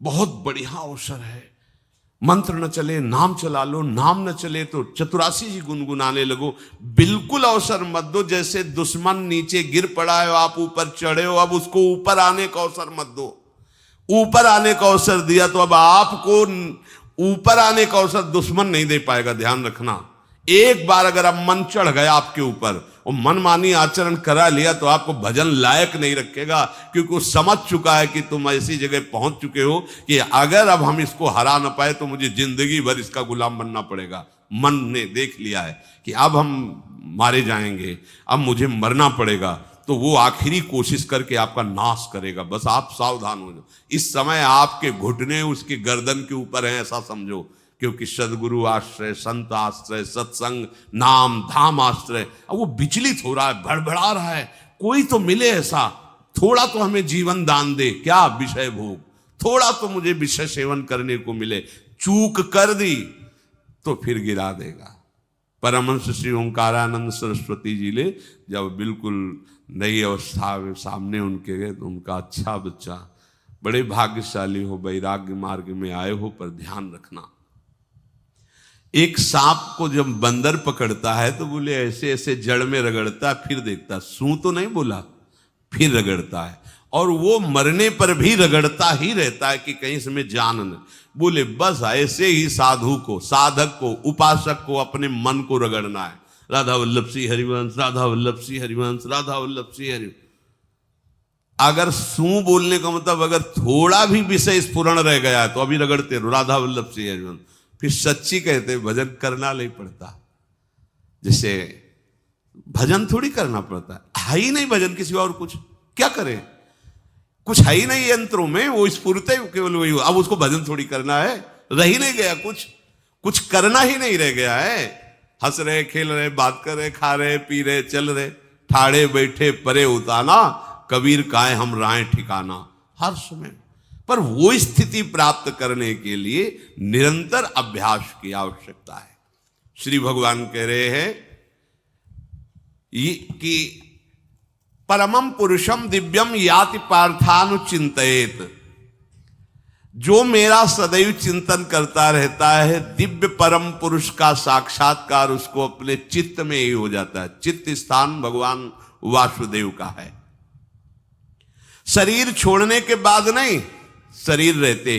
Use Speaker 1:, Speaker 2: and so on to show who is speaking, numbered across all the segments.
Speaker 1: बहुत बढ़िया अवसर है। मंत्र न चले नाम चला लो, नाम न चले तो चतुरासी जी गुनगुनाने लगो। बिल्कुल अवसर मत दो, जैसे दुश्मन नीचे गिर पड़ा है आप ऊपर चढ़े हो, अब उसको ऊपर आने का अवसर मत दो। ऊपर आने का अवसर दिया तो अब आपको ऊपर आने का अवसर दुश्मन नहीं दे पाएगा। ध्यान रखना, एक बार अगर अब मन चढ़ गया आपके ऊपर और मनमानी आचरण करा लिया तो आपको भजन लायक नहीं रखेगा, क्योंकि वो समझ चुका है कि तुम ऐसी जगह पहुंच चुके हो कि अगर अब हम इसको हरा ना पाए तो मुझे जिंदगी भर इसका गुलाम बनना पड़ेगा। मन ने देख लिया है कि अब हम मारे जाएंगे, अब मुझे मरना पड़ेगा, तो वो आखिरी कोशिश करके आपका नाश करेगा। बस आप सावधान हो जाओ। इस समय आपके घुटने उसके गर्दन के ऊपर हैं, ऐसा समझो, क्योंकि सदगुरु आश्रय, संत आश्रय, सत्संग, नाम धाम आश्रय। अब वो विचलित हो रहा है, भड़बड़ा रहा है, कोई तो मिले ऐसा, थोड़ा तो हमें जीवन दान दे, क्या विषय भोग, थोड़ा तो मुझे विषय सेवन करने को मिले। चूक कर दी तो फिर गिरा देगा। परमहंस श्री ओंकारानंद सरस्वती जी ले जब बिल्कुल नई अवस्था में सामने उनके गए तो उनका, अच्छा बच्चा, बड़े भाग्यशाली हो, वैराग्य मार्ग में आए हो, पर ध्यान रखना, एक सांप को जब बंदर पकड़ता है तो बोले ऐसे ऐसे जड़ में रगड़ता है, फिर देखता, सू तो नहीं बोला, फिर रगड़ता है, और वो मरने पर भी रगड़ता ही रहता है कि कहीं इसमें जान न। बोले बस ऐसे ही साधु को, साधक को, उपासक को अपने मन को रगड़ना है। राधा वल्लभ सिंह हरिवंश, राधा वल्लभ सिंह हरिवंश, राधा वल्लभ सिंह हरिवंश। अगर सू बोलने का मतलब अगर थोड़ा भी विषय स्फुरण रह गया है तो अभी रगड़ते रहो, राधा वल्लभ सिंह हरिवंश। फिर सच्ची कहते भजन करना नहीं पड़ता। जैसे भजन थोड़ी करना पड़ता है ही नहीं भजन, किसी और कुछ क्या करें, कुछ है ही नहीं यंत्रों में, वो स्फुरते केवल वही। अब उसको भजन थोड़ी करना है, रह ही नहीं गया, कुछ करना ही नहीं रह गया है। हंस रहे, खेल रहे, बात कर रहे, खा रहे, पी रहे, चल रहे, ठाड़े बैठे परे उताना, कबीर काहे हम राय ठिकाना, हर समय। पर वो स्थिति प्राप्त करने के लिए निरंतर अभ्यास की आवश्यकता है। श्री भगवान कह रहे हैं कि परमम पुरुषम दिव्यम याति पार्थानुचिंतयेत, जो मेरा सदैव चिंतन करता रहता है, दिव्य परम पुरुष का साक्षात्कार उसको अपने चित्त में ही हो जाता है। चित्त स्थान भगवान वासुदेव का है। शरीर छोड़ने के बाद नहीं, शरीर रहते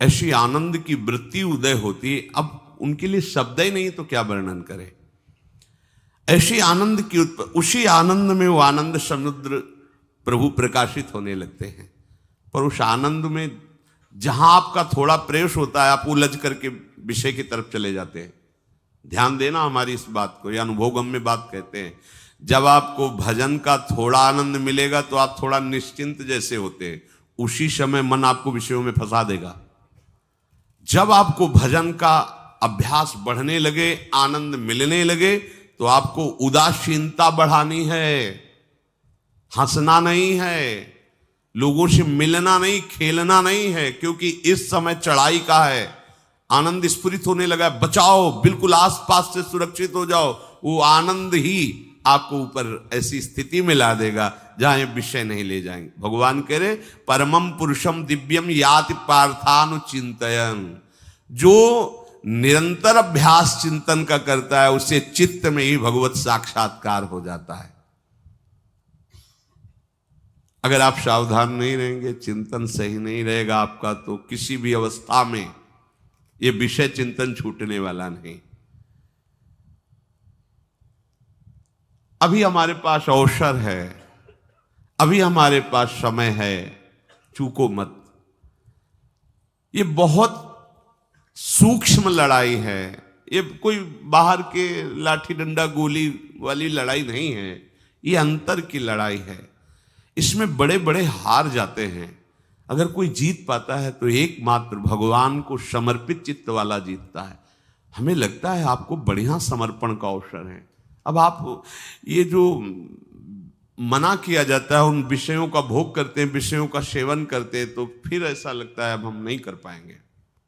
Speaker 1: ऐसी आनंद की वृत्ति उदय होती। अब उनके लिए शब्द ही नहीं तो क्या वर्णन करें। ऐसी आनंद की उसी आनंद में वो आनंद समुद्र प्रभु प्रकाशित होने लगते हैं। पर उस आनंद में जहां आपका थोड़ा प्रवेश होता है, आप उलझ करके विषय की तरफ चले जाते हैं। ध्यान देना हमारी इस बात को, यह अनुभवगम्य बात कहते हैं। जब आपको भजन का थोड़ा आनंद मिलेगा तो आप थोड़ा निश्चिंत जैसे होते हैं, उसी समय मन आपको विषयों में फंसा देगा। जब आपको भजन का अभ्यास बढ़ने लगे, आनंद मिलने लगे, तो आपको उदासीनता बढ़ानी है, हंसना नहीं है, लोगों से मिलना नहीं, खेलना नहीं है, क्योंकि इस समय चढ़ाई का है। आनंद स्फुरित होने लगा, बचाओ, बिल्कुल आसपास से सुरक्षित हो जाओ। वो आनंद ही आपको ऊपर ऐसी स्थिति में ला देगा जहां ये विषय नहीं ले जाएंगे। भगवान कह रहे परमम पुरुषम दिव्यम याति पार्थानुचिंतयन्, जो निरंतर अभ्यास चिंतन का करता है उससे चित्त में ही भगवत साक्षात्कार हो जाता है। अगर आप सावधान नहीं रहेंगे, चिंतन सही नहीं रहेगा आपका, तो किसी भी अवस्था में ये विषय चिंतन छूटने वाला नहीं। अभी हमारे पास अवसर है, अभी हमारे पास समय है, चूको मत। ये बहुत सूक्ष्म लड़ाई है, ये कोई बाहर के लाठी डंडा गोली वाली लड़ाई नहीं है, ये अंतर की लड़ाई है। इसमें बड़े बड़े हार जाते हैं। अगर कोई जीत पाता है तो एकमात्र भगवान को समर्पित चित्त वाला जीतता है। हमें लगता है आपको बढ़िया समर्पण का अवसर है। अब आप ये जो मना किया जाता है, उन विषयों का भोग करते हैं, विषयों का सेवन करते हैं, तो फिर ऐसा लगता है अब हम नहीं कर पाएंगे,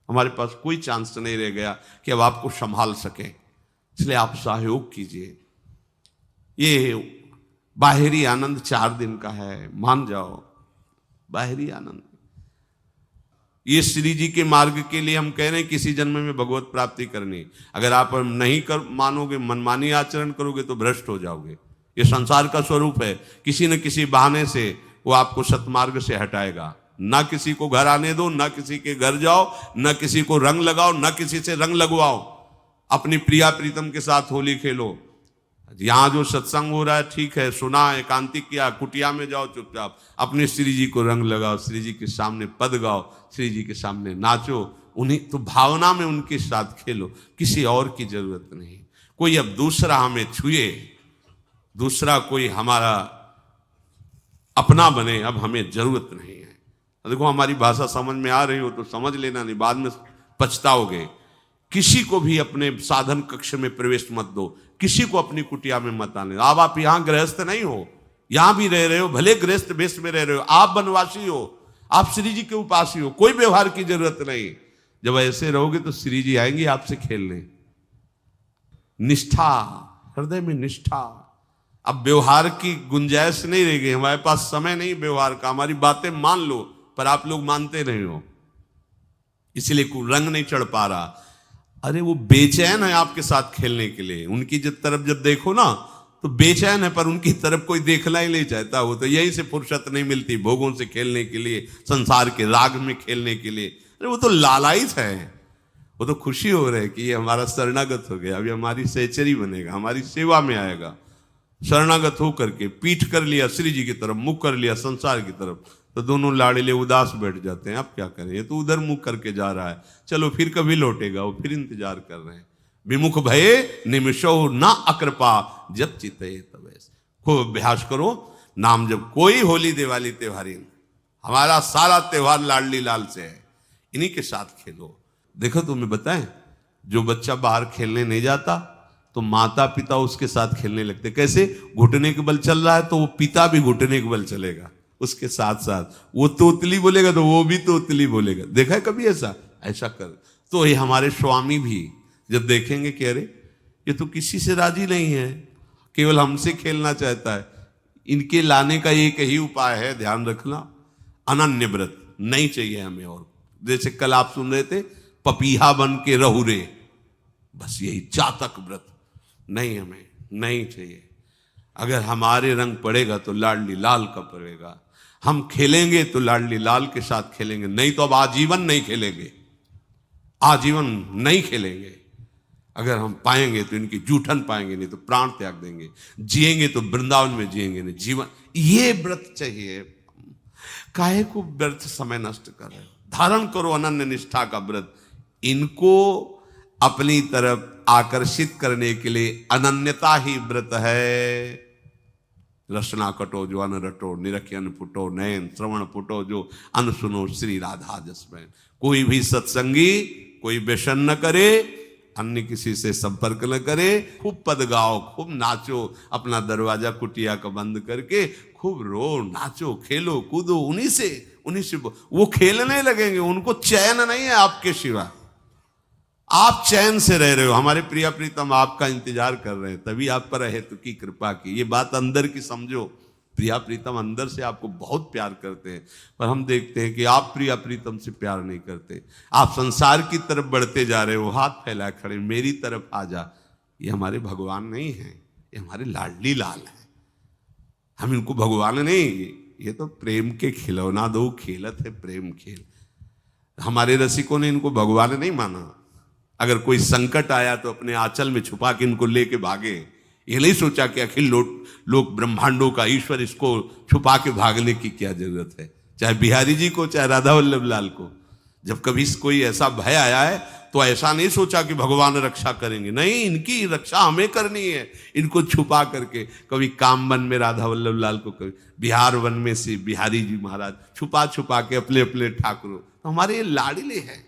Speaker 1: हमारे पास कोई चांस नहीं रह गया कि अब आपको संभाल सके। इसलिए आप सहयोग कीजिए। ये बाहरी आनंद 4 दिन का है, मान जाओ, बाहरी आनंद। ये श्री जी के मार्ग के लिए हम कह रहे हैं किसी जन्म में भगवत प्राप्ति करनी। अगर आप नहीं कर मानोगे, मनमानी आचरण करोगे तो भ्रष्ट हो जाओगे। ये संसार का स्वरूप है, किसी न किसी बहाने से वो आपको सतमार्ग से हटाएगा। ना किसी को घर आने दो, ना किसी के घर जाओ, ना किसी को रंग लगाओ, ना किसी से रंग लगवाओ। अपनी प्रिया प्रीतम के साथ होली खेलो। यहां जो सत्संग हो रहा है ठीक है, सुना, एकांतिक किया, कुटिया में जाओ चुपचाप, अपने श्री जी को रंग लगाओ, श्री जी के सामने पद गाओ, श्री जी के सामने नाचो, उन्हीं तो भावना में उनके साथ खेलो, किसी और की जरूरत नहीं। कोई अब दूसरा हमें छुए, दूसरा कोई हमारा अपना बने, अब हमें जरूरत नहीं है। देखो हमारी भाषा समझ में आ रही हो तो समझ लेना, नहीं बाद में पछताओगे। किसी को भी अपने साधन कक्ष में प्रवेश मत दो, किसी को अपनी कुटिया में मत आने। अब आप यहां गृहस्थ नहीं हो, यहां भी रह रहे हो, भले गृहस्थ वेश में रह रहे हो, आप वनवासी हो, आप श्री जी के उपासी हो, कोई व्यवहार की जरूरत नहीं। जब ऐसे रहोगे तो श्री जी आएंगे आपसे खेलने। निष्ठा, हृदय में निष्ठा। अब व्यवहार की गुंजाइश नहीं रह गई, हमारे पास समय नहीं व्यवहार का। हमारी बातें मान लो पर आप लोग मानते नहीं हो, इसलिए रंग नहीं चढ़ पा रहा। अरे वो बेचैन है आपके साथ खेलने के लिए, उनकी तरफ जब देखो ना तो बेचैन है, पर उनकी तरफ कोई देखना ही नहीं चाहता। वो तो यहीं से फुर्सत नहीं मिलती भोगों से खेलने के लिए, संसार के राग में खेलने के लिए। अरे वो तो लालायित है, वो तो खुशी हो रहे कि ये हमारा शरणागत हो गया, अभी हमारी सहचरी बनेगा, हमारी सेवा में आएगा। शरणागत होकर के पीठ कर लिया श्री जी की तरफ, मुख कर लिया संसार की तरफ, तो दोनों लाड़िले उदास बैठ जाते हैं। अब क्या करें, ये तो उधर मुख करके जा रहा है, चलो फिर कभी लौटेगा, वो फिर इंतजार कर रहे हैं। विमुख भये निमिषो ना अकृपा जब चिते तब। खूब अभ्यास करो, नाम जब कोई होली दिवाली त्योहारी, हमारा सारा त्योहार लाडली लाल से है, इन्हीं के साथ खेलो। देखो तुम्हें बताएं, जो बच्चा बाहर खेलने नहीं जाता तो माता पिता उसके साथ खेलने लगते। कैसे? घुटने के बल चल रहा है तो वो पिता भी घुटने के बल चलेगा उसके साथ साथ। वो तोतली बोलेगा तो वो भी तोतली बोलेगा। देखा है कभी ऐसा? ऐसा कर तो ये हमारे स्वामी भी जब देखेंगे कि अरे ये तो किसी से राजी नहीं है, केवल हमसे खेलना चाहता है, इनके लाने का एक ही उपाय है, ध्यान रखना, अनन्य व्रत नहीं चाहिए हमें। और जैसे कल आप सुन रहे थे, पपीहा बन के रहू रे, बस यही चातक व्रत नहीं, हमें नहीं चाहिए। अगर हमारे रंग पड़ेगा तो लाडली लाल का पड़ेगा, हम खेलेंगे तो लाडली लाल के साथ खेलेंगे, नहीं तो अब आजीवन नहीं खेलेंगे, आजीवन नहीं खेलेंगे। अगर हम पाएंगे तो इनकी जूठन पाएंगे, नहीं तो प्राण त्याग देंगे। जिएंगे तो वृंदावन में जिएंगे, नहीं जीवन। ये व्रत चाहिए। काहे को व्यर्थ समय नष्ट कर रहे हो? धारण करो अनन्य निष्ठा का व्रत। इनको अपनी तरफ आकर्षित करने के लिए अनन्यता ही व्रत है। रसना कटो जो अन रटो, निरखियन फुटो नयन, श्रवण फुटो जो अन सुनो, श्री राधा जसमैन। कोई भी सत्संगी कोई व्यसन न करे, अन्य किसी से संपर्क न करे, खूब पद गाओ, खूब नाचो, अपना दरवाजा कुटिया का बंद करके खूब रो, नाचो, खेलो, कूदो, उन्हीं से वो खेलने लगेंगे। उनको चैन नहीं है आपके सिवा, आप चैन से रह रहे हो। हमारे प्रिया प्रीतम आपका इंतजार कर रहे हैं, तभी आप पर हेतु की कृपा की। ये बात अंदर की समझो, प्रिया प्रीतम अंदर से आपको बहुत प्यार करते हैं, पर हम देखते हैं कि आप प्रिया प्रीतम से प्यार नहीं करते। आप संसार की तरफ बढ़ते जा रहे हो, हाथ फैला खड़े, मेरी तरफ आ जा। ये हमारे भगवान नहीं है, ये हमारे लाडली लाल हैं। हम इनको भगवान नहीं, ये तो प्रेम के खिलौना दो खेलत है प्रेम खेल। हमारे रसिकों ने इनको भगवान नहीं माना। अगर कोई संकट आया तो अपने आंचल में छुपा के इनको लेके भागे। ये नहीं सोचा कि अखिल लोक ब्रह्मांडों का ईश्वर, इसको छुपा के भागने की क्या जरूरत है। चाहे बिहारी जी को, चाहे राधा वल्लभ लाल को, जब कभी कोई ऐसा भय आया है तो ऐसा नहीं सोचा कि भगवान रक्षा करेंगे, नहीं, इनकी रक्षा हमें करनी है। इनको छुपा करके, कभी कामवन में राधा वल्लभ लाल को, कभी बिहार वन में से बिहारी जी महाराज, छुपा छुपा के अपने अपने ठाकुरों। तो हमारे ये लाडले हैं,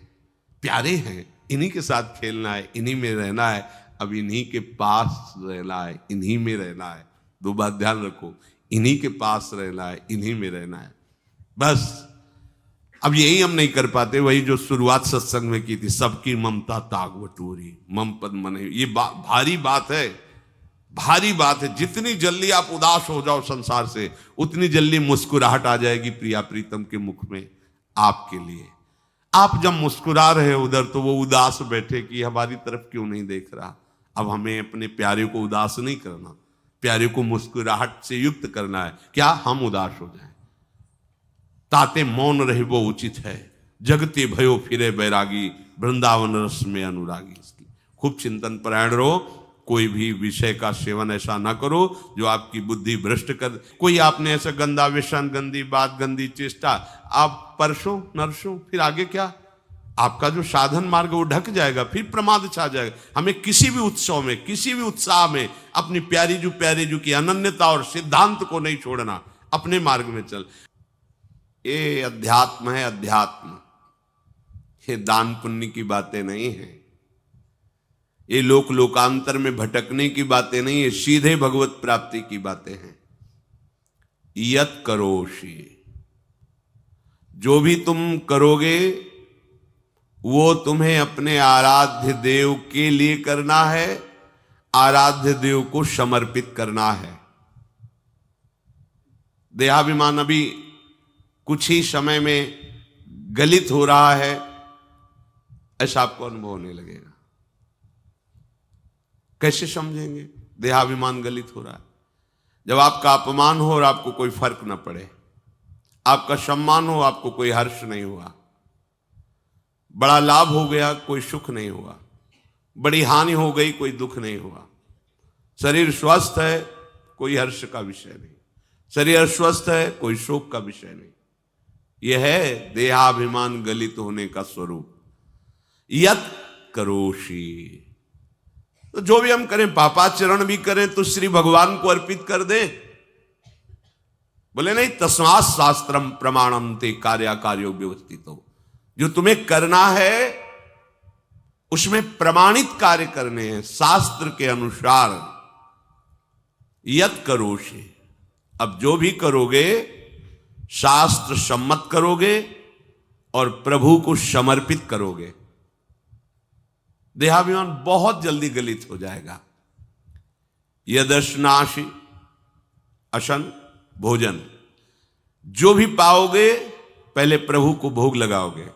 Speaker 1: प्यारे हैं, इन्हीं के साथ खेलना है, इन्हीं में रहना है, अब इन्हीं के पास रहना है, इन्हीं में रहना है। दो बात ध्यान रखो, इन्हीं के पास रहना है, इन्हीं में रहना है, बस। अब यही हम नहीं कर पाते, वही जो शुरुआत सत्संग में की थी, सबकी ममता ताग बटोरी, मम पद मने। ये भारी बात है, भारी बात है। जितनी जल्दी आप उदास हो जाओ संसार से, उतनी जल्दी मुस्कुराहट आ जाएगी प्रिया प्रीतम के मुख में आपके लिए। आप जब मुस्कुरा रहे उधर तो वो उदास बैठे कि हमारी तरफ क्यों नहीं देख रहा। अब हमें अपने प्यारे को उदास नहीं करना, प्यारे को मुस्कुराहट से युक्त करना है। क्या हम उदास हो जाएं? ताते मौन रहे वो उचित है, जगते भयो फिरे बैरागी, वृंदावन रस में अनुरागी। इसकी खूब चिंतन परायण रहो, कोई भी विषय का सेवन ऐसा ना करो जो आपकी बुद्धि भ्रष्ट कर। कोई आपने ऐसा गंदा व्यसन, गंदी बात, गंदी चेष्टा आप परसों नरसों, फिर आगे क्या? आपका जो साधन मार्ग वो ढक जाएगा, फिर प्रमाद छा जाएगा। हमें किसी भी उत्सव में, किसी भी उत्साह में अपनी प्यारे जो की अनन्यता और सिद्धांत को नहीं छोड़ना, अपने मार्ग में चल। ये अध्यात्म है, अध्यात्म। ये दान पुण्य की बातें नहीं है, ये लोकांतर में भटकने की बातें नहीं है, सीधे भगवत प्राप्ति की बातें हैं। यत करोषि, जो भी तुम करोगे वो तुम्हें अपने आराध्य देव के लिए करना है, आराध्य देव को समर्पित करना है। देहाभिमान अभी कुछ ही समय में गलित हो रहा है, ऐसा आपको अनुभव होने लगेगा। कैसे समझेंगे? देहाभिमान गलित हो रहा है। जब आपका अपमान हो और आपको कोई फर्क न पड़े, आपका सम्मान हो, आपको कोई हर्ष नहीं हुआ, बड़ा लाभ हो गया, कोई सुख नहीं हुआ, बड़ी हानि हो गई, कोई दुख नहीं हुआ, शरीर स्वस्थ है, कोई हर्ष का विषय नहीं, शरीर अस्वस्थ है, कोई शोक का विषय नहीं। यह है देहाभिमान गलित होने का स्वरूप। यत करोषि, तो जो भी हम करें, पापाचरण भी करें तो श्री भगवान को अर्पित कर दें। बोले नहीं, तस्मात् शास्त्रम प्रमाणम ते कार्याकार्यो व्यवस्थितो। जो तुम्हें करना है उसमें प्रमाणित कार्य करने हैं, शास्त्र के अनुसार। यत करोषि, अब जो भी करोगे शास्त्र सम्मत करोगे और प्रभु को समर्पित करोगे। देहाभिमान बहुत जल्दी गलित हो जाएगा। यदश्नाशि, अशन भोजन, जो भी पाओगे पहले प्रभु को भोग लगाओगे,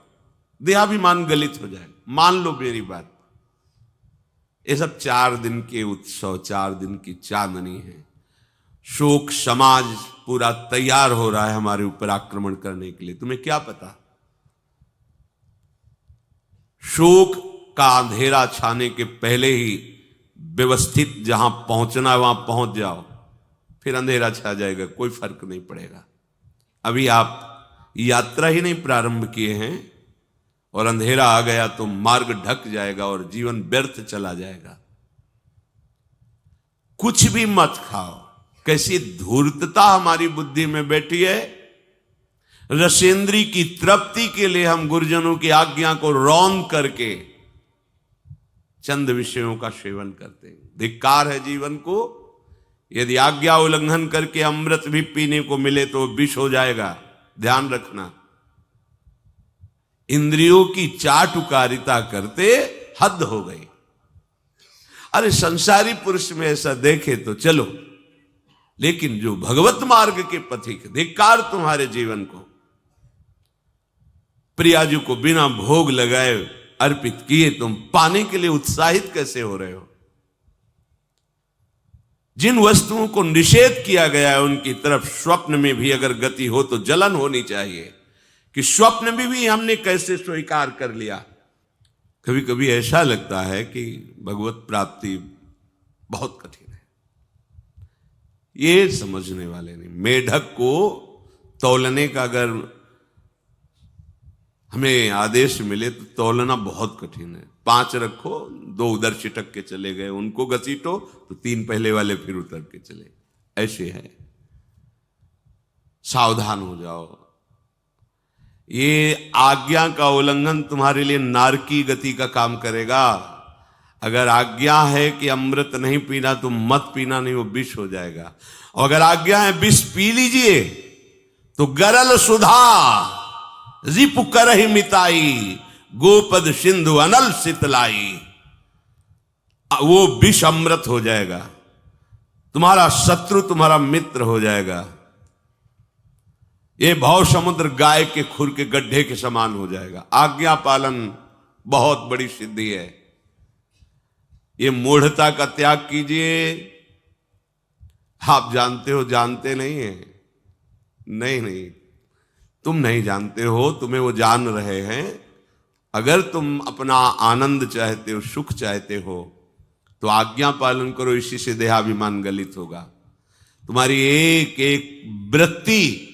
Speaker 1: देहाभिमान गलित हो जाएगा। मान लो मेरी बात, ये सब 4 दिन के उत्सव, 4 दिन की चांदनी है। शोक समाज पूरा तैयार हो रहा है हमारे ऊपर आक्रमण करने के लिए। तुम्हें क्या पता? शोक का अंधेरा छाने के पहले ही व्यवस्थित जहां पहुंचना है वहां पहुंच जाओ, फिर अंधेरा छा जाएगा, कोई फर्क नहीं पड़ेगा। अभी आप यात्रा ही नहीं प्रारंभ किए हैं और अंधेरा आ गया तो मार्ग ढक जाएगा और जीवन व्यर्थ चला जाएगा। कुछ भी मत खाओ। कैसी धूर्तता हमारी बुद्धि में बैठी है। रसेंद्री की तृप्ति के लिए हम गुरुजनों की आज्ञा को रौंद करके चंद विषयों का सेवन करते हैं। धिक्कार है जीवन को। यदि आज्ञा उल्लंघन करके अमृत भी पीने को मिले तो विष हो जाएगा, ध्यान रखना। इंद्रियों की चाटुकारिता करते हद हो गई। अरे संसारी पुरुष में ऐसा देखे तो चलो, लेकिन जो भगवत मार्ग के पथिक, धिक्कार तुम्हारे जीवन को। प्रियाजू को बिना भोग लगाए अर्पित किए तुम पाने के लिए उत्साहित कैसे हो रहे हो? जिन वस्तुओं को निषेध किया गया है उनकी तरफ स्वप्न में भी अगर गति हो तो जलन होनी चाहिए कि स्वप्न में भी हमने कैसे स्वीकार कर लिया। कभी कभी ऐसा लगता है कि भगवत प्राप्ति बहुत कठिन है, ये समझने वाले नहीं। मेढक को तौलने का अगर हमें आदेश मिले तो तौलना बहुत कठिन है। 5 रखो, 2 उधर छिटक के चले गए, उनको घसीटो तो 3 पहले वाले फिर उतर के चले। ऐसे है, सावधान हो जाओ। ये आज्ञा का उल्लंघन तुम्हारे लिए नारकी गति का काम करेगा। अगर आज्ञा है कि अमृत नहीं पीना तो मत पीना, नहीं वो विष हो जाएगा। और अगर आज्ञा है विष पी लीजिए तो गरल सुधा रिपु करहि मिताई, गोपद सिंधु अनल शीतलाई। वो विष अमृत हो जाएगा, तुम्हारा शत्रु तुम्हारा मित्र हो जाएगा। ये भव समुद्र गाय के खुर के गड्ढे के समान हो जाएगा। आज्ञा पालन बहुत बड़ी सिद्धि है। ये मूढ़ता का त्याग कीजिए। आप जानते हो, जानते नहीं है? नहीं, तुम नहीं जानते हो, तुम्हें वो जान रहे हैं। अगर तुम अपना आनंद चाहते हो, सुख चाहते हो, तो आज्ञा पालन करो। इसी से देहाभिमान गलित होगा। तुम्हारी एक एक वृत्ति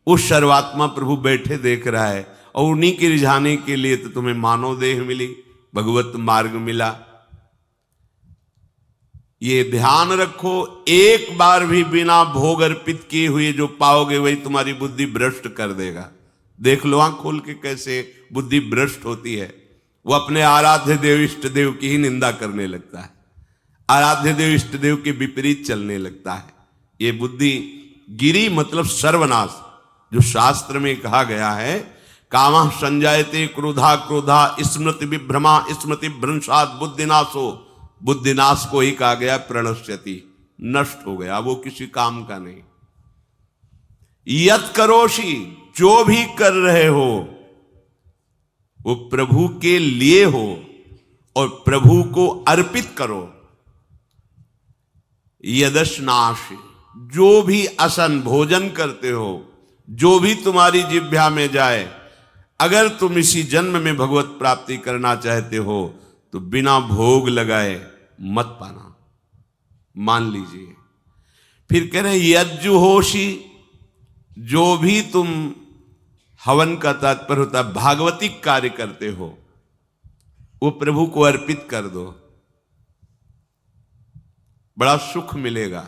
Speaker 1: उस सर्वात्मा प्रभु बैठे देख रहा है, और उन्हीं के रिझाने के लिए तो तुम्हें मानव देह मिली, भगवत मार्ग मिला। ये ध्यान रखो, एक बार भी बिना भोग अर्पित किए हुए जो पाओगे वही तुम्हारी बुद्धि भ्रष्ट कर देगा। देख लो आंख खोल के कैसे बुद्धि भ्रष्ट होती है। वो अपने आराध्य देव इष्ट देव की ही निंदा करने लगता है, आराध्य देव इष्ट देव के विपरीत चलने लगता है। ये बुद्धि गिरी मतलब सर्वनाश। जो शास्त्र में कहा गया है, कामः संजायते क्रोधा क्रोधा स्मृति विभ्रमा स्मृति भ्रंशात् बुद्धिनाशो, बुद्धिनाश को ही कहा गया प्रणश्यति, नष्ट हो गया, वो किसी काम का नहीं। यत करोषि, जो भी कर रहे हो वो प्रभु के लिए हो और प्रभु को अर्पित करो। यदश्नाश, जो भी असन भोजन करते हो, जो भी तुम्हारी जिह्वा में जाए, अगर तुम इसी जन्म में भगवत प्राप्ति करना चाहते हो तो बिना भोग लगाए मत पाना, मान लीजिए। फिर कह रहे यज्जुहोषि, जो भी तुम, हवन का तात्पर्य होता है भागवतिक कार्य करते हो, वो प्रभु को अर्पित कर दो, बड़ा सुख मिलेगा।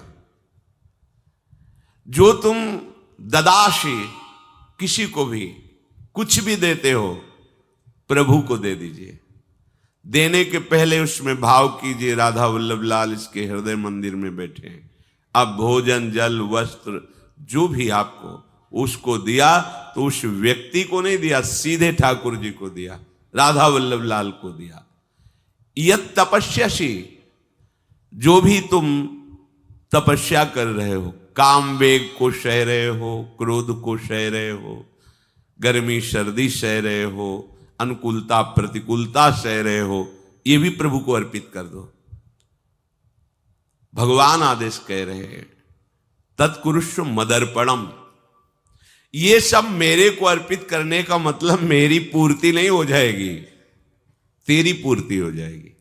Speaker 1: जो तुम ददाशी, किसी को भी कुछ भी देते हो, प्रभु को दे दीजिए। देने के पहले उसमें भाव कीजिए, राधा वल्लभ लाल इसके हृदय मंदिर में बैठे हैं। अब भोजन जल वस्त्र जो भी आपको उसको दिया तो उस व्यक्ति को नहीं दिया, सीधे ठाकुर जी को दिया, राधा वल्लभ लाल को दिया। यत तपस्यासी, जो भी तुम तपस्या कर रहे हो, काम वेग को सह रहे हो, क्रोध को सह रहे हो, गर्मी सर्दी सह रहे हो, अनुकूलता प्रतिकूलता सह रहे हो, ये भी प्रभु को अर्पित कर दो। भगवान आदेश कह रहे हैं तत्कुरुष्व मदर्पणम, ये सब मेरे को अर्पित करने का मतलब मेरी पूर्ति नहीं हो जाएगी, तेरी पूर्ति हो जाएगी।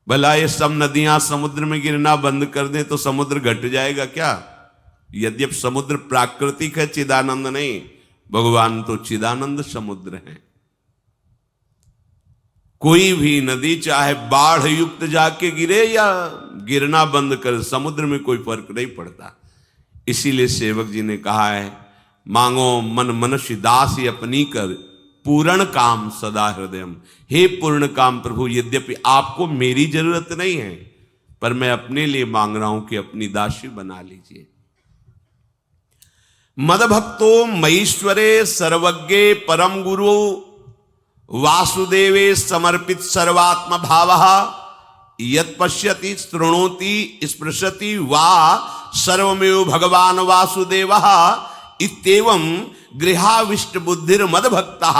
Speaker 1: भला ये सब नदियां समुद्र में गिरना बंद कर दें तो समुद्र घट जाएगा क्या? यद्यप समुद्र प्राकृतिक है, चिदानंद नहीं, भगवान तो चिदानंद समुद्र है। कोई भी नदी चाहे बाढ़ युक्त जाके गिरे या गिरना बंद कर, समुद्र में कोई फर्क नहीं पड़ता। इसीलिए सेवक जी ने कहा है, मांगो मन मनुष्य दासी अपनी कर, पूर्ण काम सदा हृदयम। हे पूर्ण काम प्रभु, यद्यपि आपको मेरी जरूरत नहीं है, पर मैं अपने लिए मांग रहा हूं कि अपनी दासी बना लीजिए। मद भक्तो मईश्वरे सर्वज्ञे परम गुरु वासुदेवे समर्पित सर्वात्म भावः, यत् पश्यति शृणोति स्पृशति वा सर्वमेव भगवान वासुदेवः, इत्येवं गृहाविष्ट बुद्धिर मद भक्तः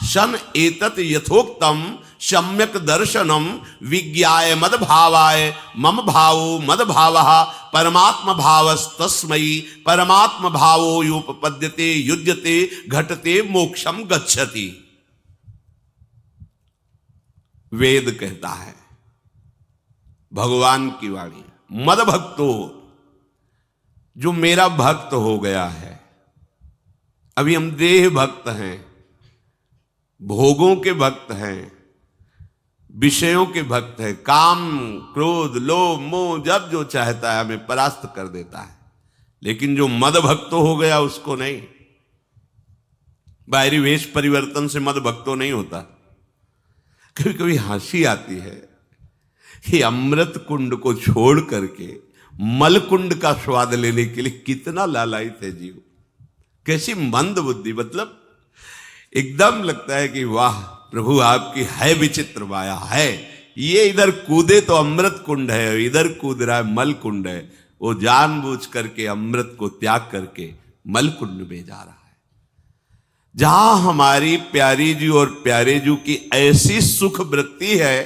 Speaker 1: सन एतत् यथोक्तम सम्यक दर्शनम विज्ञाय मद भावाय मम भावो मद भावः परमात्म भावस्तस्मै परमात्म भावो योपपद्यते युज्यते घटते मोक्षम गच्छति। वेद कहता है, भगवान की वाणी, मद भक्तो, जो मेरा भक्त हो गया है। अभी हम देह भक्त हैं, भोगों के भक्त हैं, विषयों के भक्त हैं, काम क्रोध लोभ मोह जब जो चाहता है हमें परास्त कर देता है। लेकिन जो मद भक्त हो गया उसको नहीं। बाहरी वेश परिवर्तन से मद भक्तो नहीं होता। कभी कभी हंसी आती है कि अमृत कुंड को छोड़ करके मल कुंड का स्वाद लेने के लिए कितना लालायित है जीव। कैसी मंद बुद्धि, मतलब एकदम लगता है कि वाह प्रभु आपकी है विचित्र माया है। ये इधर कूदे तो अमृत कुंड है, इधर कूद रहा है मल कुंड है। वो जानबूझ करके अमृत को त्याग करके मलकुंड में जा रहा है। जहां हमारी प्यारी जी और प्यारे जी की ऐसी सुख वृत्ति है,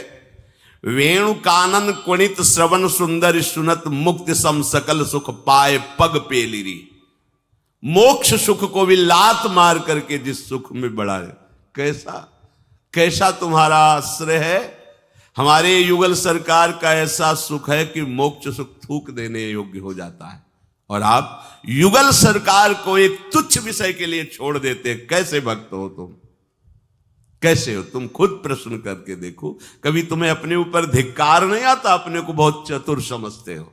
Speaker 1: वेणु कानन कुणित श्रवण सुंदर सुनत मुक्ति सम सकल सुख पाए पग पेलिरी। मोक्ष सुख को भी लात मार करके जिस सुख में बढ़ा है, कैसा कैसा तुम्हारा आश्रय है। हमारे युगल सरकार का ऐसा सुख है कि मोक्ष सुख थूक देने योग्य हो जाता है, और आप युगल सरकार को एक तुच्छ विषय के लिए छोड़ देते। कैसे भक्त हो तुम, कैसे हो तुम? खुद प्रश्न करके देखो। कभी तुम्हें अपने ऊपर धिक्कार नहीं आता? अपने को बहुत चतुर समझते हो,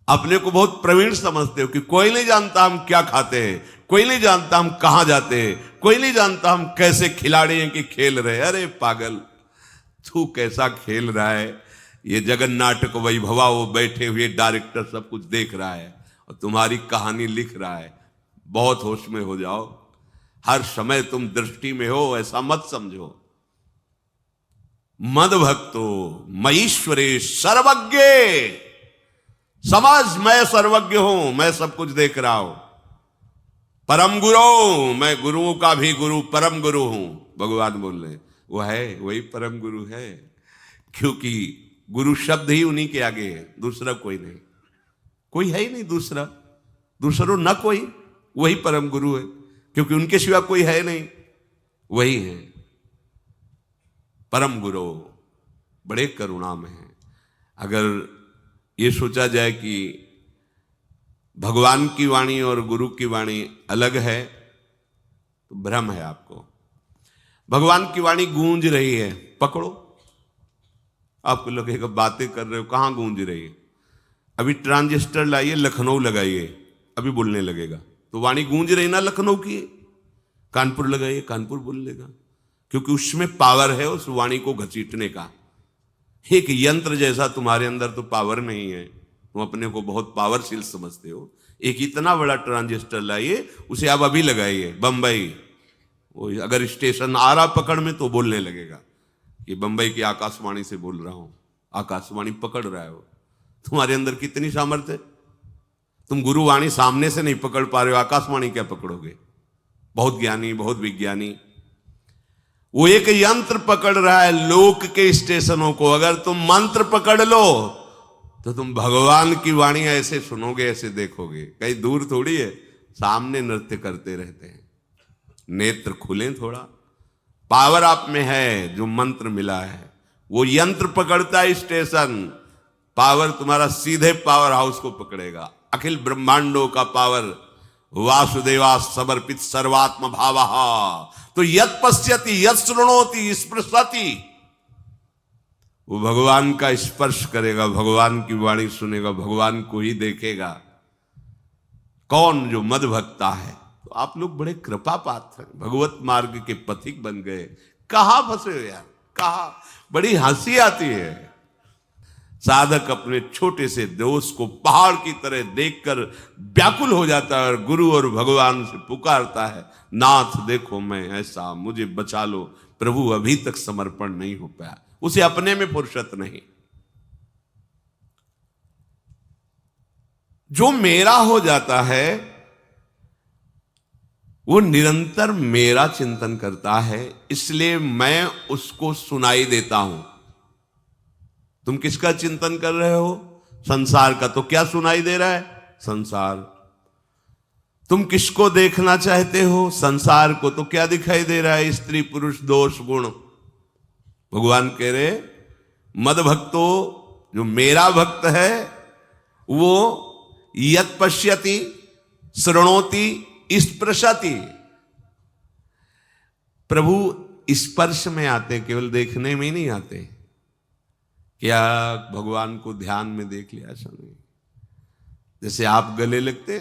Speaker 1: अपने को बहुत प्रवीण समझते हो कि कोई नहीं जानता हम क्या खाते हैं, कोई नहीं जानता हम कहां जाते हैं, कोई नहीं जानता हम कैसे खिलाड़ी हैं कि खेल रहे। अरे पागल, तू कैसा खेल रहा है। ये जगन नाटक वैभवा, वो बैठे हुए डायरेक्टर सब कुछ देख रहा है और तुम्हारी कहानी लिख रहा है। बहुत होश में हो जाओ, हर समय तुम दृष्टि में हो, ऐसा मत समझो। मद भक्तो मईश्वरे सर्वज्ञ, समझ मैं सर्वज्ञ हूं, मैं सब कुछ देख रहा हूं। परम गुरु, मैं गुरुओं का भी गुरु, परम गुरु हूं। भगवान बोल रहे वो है, वही परम गुरु है, क्योंकि गुरु शब्द ही उन्हीं के आगे है, दूसरा कोई नहीं, कोई है ही नहीं दूसरा, दूसरो न कोई, वही परम गुरु है, क्योंकि उनके सिवा कोई है नहीं, वही है परम गुरु। बड़े करुणा में है। अगर ये सोचा जाए कि भगवान की वाणी और गुरु की वाणी अलग है तो भ्रम है आपको। भगवान की वाणी गूंज रही है, पकड़ो। आपको लगेगा बातें कर रहे हो, कहां गूंज रही है? अभी ट्रांजिस्टर लाइए, लखनऊ लगाइए, अभी बोलने लगेगा। तो वाणी गूंज रही ना लखनऊ की। कानपुर लगाइए, कानपुर बोल लेगा, क्योंकि उसमें पावर है उस वाणी को घसीटने का। एक यंत्र जैसा तुम्हारे अंदर तो पावर नहीं है, तुम अपने को बहुत पावरशील समझते हो। एक इतना बड़ा ट्रांजिस्टर लाइए, उसे आप अभी लगाइए बंबई, वो अगर स्टेशन आ रहा पकड़ में तो बोलने लगेगा कि बंबई की आकाशवाणी से बोल रहा हूं। आकाशवाणी पकड़ रहा है वो। तुम्हारे अंदर कितनी सामर्थ्य है। तुम गुरुवाणी सामने से नहीं पकड़ पा रहे हो, आकाशवाणी क्या पकड़ोगे? बहुत ज्ञानी, बहुत विज्ञानी, वो एक यंत्र पकड़ रहा है लोक के स्टेशनों को। अगर तुम मंत्र पकड़ लो तो तुम भगवान की वाणी ऐसे सुनोगे, ऐसे देखोगे, कहीं दूर थोड़ी है, सामने नृत्य करते रहते हैं। नेत्र खुले थोड़ा, पावर आप में है, जो मंत्र मिला है। वो यंत्र पकड़ता है स्टेशन, पावर तुम्हारा सीधे पावर हाउस को पकड़ेगा। अखिल ब्रह्मांडों का पावर वासुदेवा समर्पित सर्वात्म भावः। तो यत् पश्यति यत् शृणोति स्पृशति, वो भगवान का स्पर्श करेगा, भगवान की वाणी सुनेगा, भगवान को ही देखेगा। कौन? जो मद भक्ता है। तो आप लोग बड़े कृपा पात्र हैं, भगवत मार्ग के पथिक बन गए। कहां फंसे हो यार, कहां? बड़ी हंसी आती है। साधक अपने छोटे से दोष को पहाड़ की तरह देखकर व्याकुल हो जाता है और गुरु और भगवान से पुकारता है, नाथ देखो मैं ऐसा, मुझे बचा लो। प्रभु अभी तक समर्पण नहीं हो पाया, उसे अपने में फुर्सत नहीं। जो मेरा हो जाता है वो निरंतर मेरा चिंतन करता है, इसलिए मैं उसको सुनाई देता हूं। तुम किसका चिंतन कर रहे हो? संसार का। तो क्या सुनाई दे रहा है? संसार। तुम किसको देखना चाहते हो? संसार को। तो क्या दिखाई दे रहा है? स्त्री पुरुष दोष गुण। भगवान कह रहे मद भक्तो, जो मेरा भक्त है वो यत् पश्यति शृणोति स्पृशति। प्रभु स्पर्श में आते, केवल देखने में ही नहीं आते। क्या भगवान को ध्यान में देख लिया? ऐसा नहीं। जैसे आप गले लगते